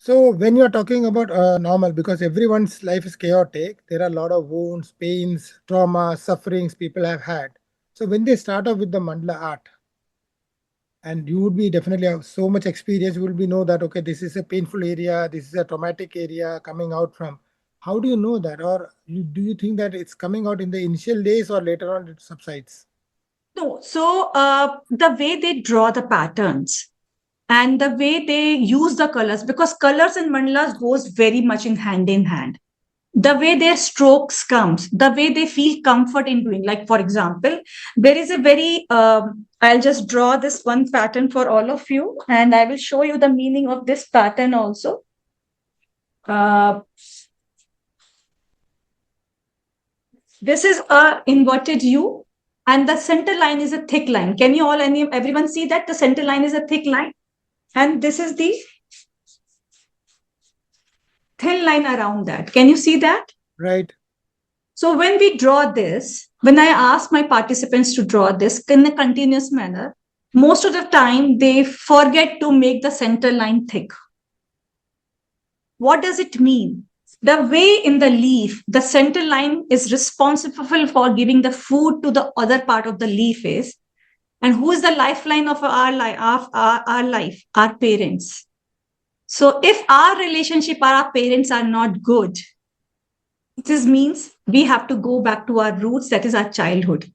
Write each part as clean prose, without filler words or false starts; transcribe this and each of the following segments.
So when you're talking about normal, because everyone's life is chaotic, there are a lot of wounds, pains, trauma, sufferings people have had. So when they start off with the mandala art, and you would be definitely have so much experience, you will be know that okay, this is a painful area, this is a traumatic area coming out from. How do you know that, or do you think that it's coming out in the initial days or later on it subsides? No, so the way they draw the patterns and the way they use the colors, because colors and mandalas goes very much in hand. The way their strokes comes, the way they feel comfort in doing. Like for example, there is a very I'll just draw this one pattern for all of you, and I will show you the meaning of this pattern also. Uh, this is a inverted U, and the center line is a thick line. Can you all, everyone see that the center line is a thick line, and this is the thin line around that. Can you see that? Right. So when we draw this, when I ask my participants to draw this in a continuous manner, most of the time they forget to make the center line thick. What does it mean? The way in the leaf, the center line is responsible for giving the food to the other part of the leaf is, and who is the lifeline of our life? Our life, our parents. So if our relationship, our parents are not good, this means we have to go back to our roots, that is our childhood.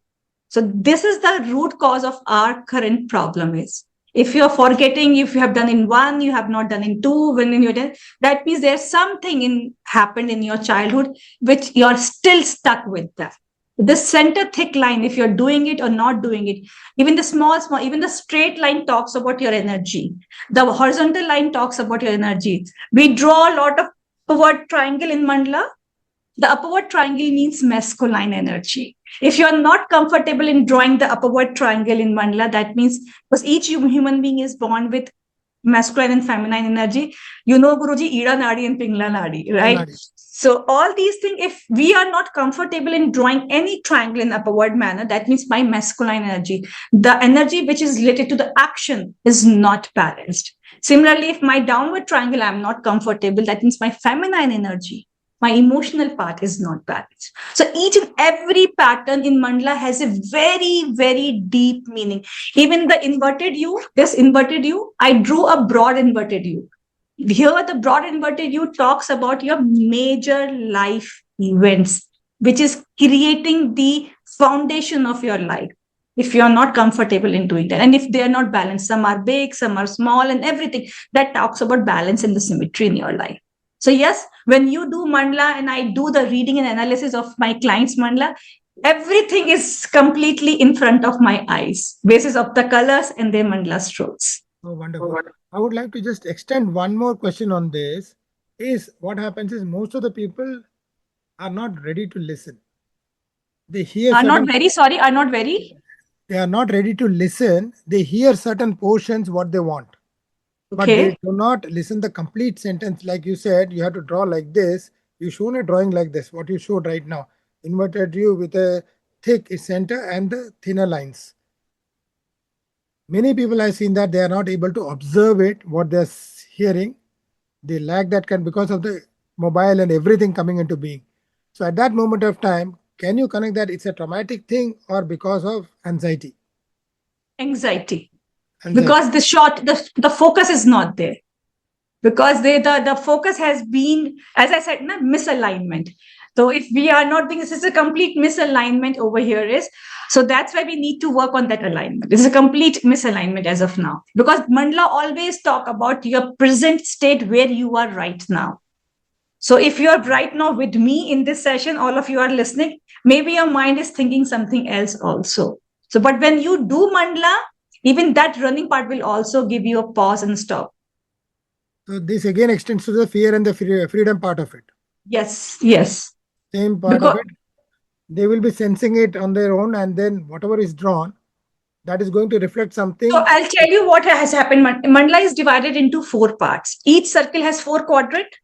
So this is the root cause of our current problem is. If you're forgetting, if you have done in one, you have not done in two, when in your death, that means there's something happened in your childhood which you're still stuck with that. The center thick line, if you're doing it or not doing it, even the small, even the straight line talks about your energy. The horizontal line talks about your energy. We draw a lot of upward triangle in mandala. The upward triangle means masculine energy. If you are not comfortable in drawing the upward triangle in mandala, that means because each human being is born with masculine and feminine energy. You know, Guruji, Ida Nadi and Pingla Nadi, right? Nadi. So all these things, if we are not comfortable in drawing any triangle in upward manner, that means my masculine energy, the energy which is related to the action is not balanced. Similarly, if my downward triangle, I'm not comfortable, that means my feminine energy, my emotional part is not balanced. So each and every pattern in mandala has a very, very deep meaning. Even the inverted U, this inverted U, I drew a broad inverted U. Here, the broad inverted U talks about your major life events, which is creating the foundation of your life. If you're not comfortable in doing that, and if they're not balanced, some are big, some are small, and everything that talks about balance and the symmetry in your life. So yes, when you do mandala and I do the reading and analysis of my client's mandala, everything is completely in front of my eyes, basis of the colors and their mandala strokes. Oh, wonderful. I would like to just extend one more question on this. Is what happens is most of the people are not ready to listen. They hear Are not certain, very sorry, are not very. they are not ready to listen. They hear certain portions what they want, but they Okay. do not listen the complete sentence. Like you said, you have to draw like this. You shown a drawing like this, what you showed right now. Inverted U with a thick center and the thinner lines. Many people I've seen that they are not able to observe it, what they're hearing. They lack that kind because of the mobile and everything coming into being. So at that moment of time, can you connect that it's a traumatic thing or because of anxiety? Anxiety. Anxiety. Because the focus is not there. Because the focus has been, as I said, misalignment. So if we are not doing this, is a complete misalignment over here is. So that's why we need to work on that alignment. This is a complete misalignment as of now. Because mandala always talk about your present state where you are right now. So if you are right now with me in this session, all of you are listening, maybe your mind is thinking something else also. So, but when you do mandala, even that running part will also give you a pause and stop. So this again extends to the fear and the freedom part of it. Yes, yes. Same part of it. They will be sensing it on their own, and then whatever is drawn, that is going to reflect something. So I'll tell you what has happened. Mandala is divided into 4 parts. Each circle has 4 quadrants,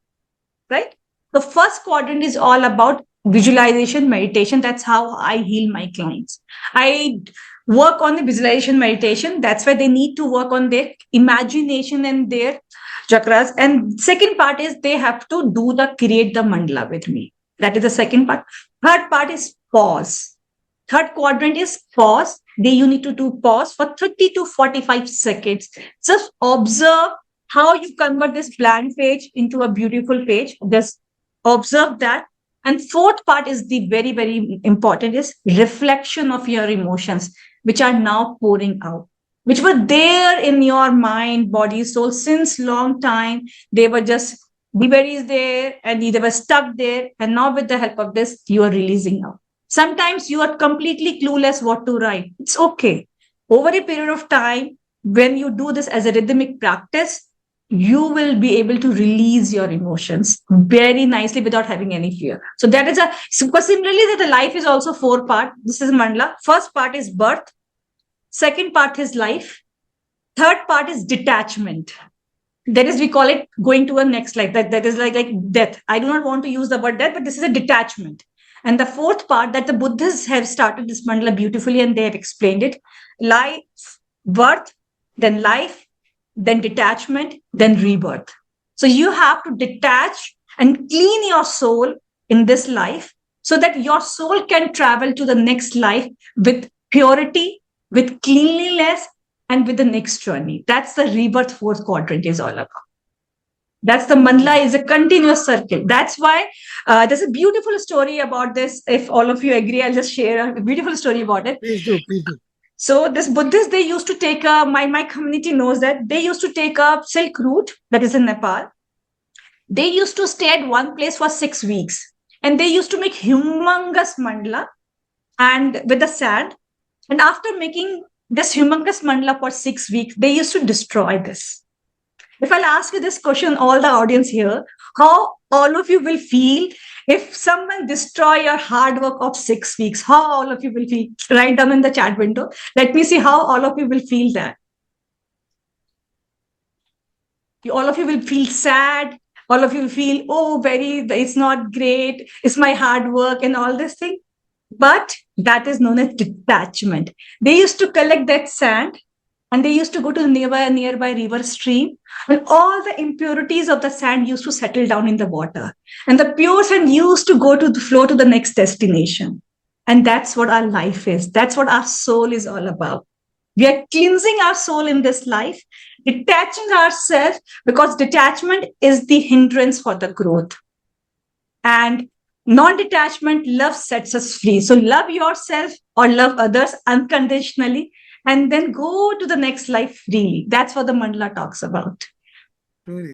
right? The first quadrant is all about visualization, meditation. That's how I heal my clients. I work on the visualization meditation. That's why they need to work on their imagination and their chakras. And second part is they have to create the mandala with me. That is the second part. Third part is pause. Third quadrant is pause. You need to do pause for 30 to 45 seconds. Just observe how you convert this blank page into a beautiful page. Just observe that. And fourth part is the very, very important is reflection of your emotions, which are now pouring out, which were there in your mind, body, soul since long time. They were just buried there and they were stuck there. And now with the help of this, you are releasing out. Sometimes you are completely clueless what to write. It's okay. Over a period of time, when you do this as a rhythmic practice, you will be able to release your emotions very nicely without having any fear. So that is similarly that the life is also four part. This is mandala. First part is birth. Second part is life. Third part is detachment. That is, we call it going to a next life. That is like death. I do not want to use the word death, but this is a detachment. And the fourth part that the Buddhists have started this mandala beautifully and they have explained it. Life, birth, then life, then detachment, then rebirth. So you have to detach and clean your soul in this life so that your soul can travel to the next life with purity, with cleanliness, and with the next journey. That's the rebirth fourth quadrant is all about. That's the mandala is a continuous circle. That's why there's a beautiful story about this. If all of you agree, I'll just share a beautiful story about it. Please do, please do. So this Buddhists, they used to take my community knows that they used to take a silk route that is in Nepal. They used to stay at one place for 6 weeks and they used to make humongous mandala and with the sand. And after making this humongous mandala for 6 weeks, they used to destroy this. If I'll ask you this question, all the audience here, how all of you will feel if someone destroy your hard work of 6 weeks? How all of you will feel? Write down in the chat window. Let me see how all of you will feel that. All of you will feel sad. All of you will feel, oh, it's not great. It's my hard work and all this thing. But that is known as detachment. They used to collect that sand and they used to go to the nearby river stream, and all the impurities of the sand used to settle down in the water. And the pure sand used to go to the flow to the next destination. And that's what our life is. That's what our soul is all about. We are cleansing our soul in this life, detaching ourselves, because detachment is the hindrance for the growth. And non-detachment, love sets us free. So love yourself or love others unconditionally, and then go to the next life freely. That's what the mandala talks about. Truly.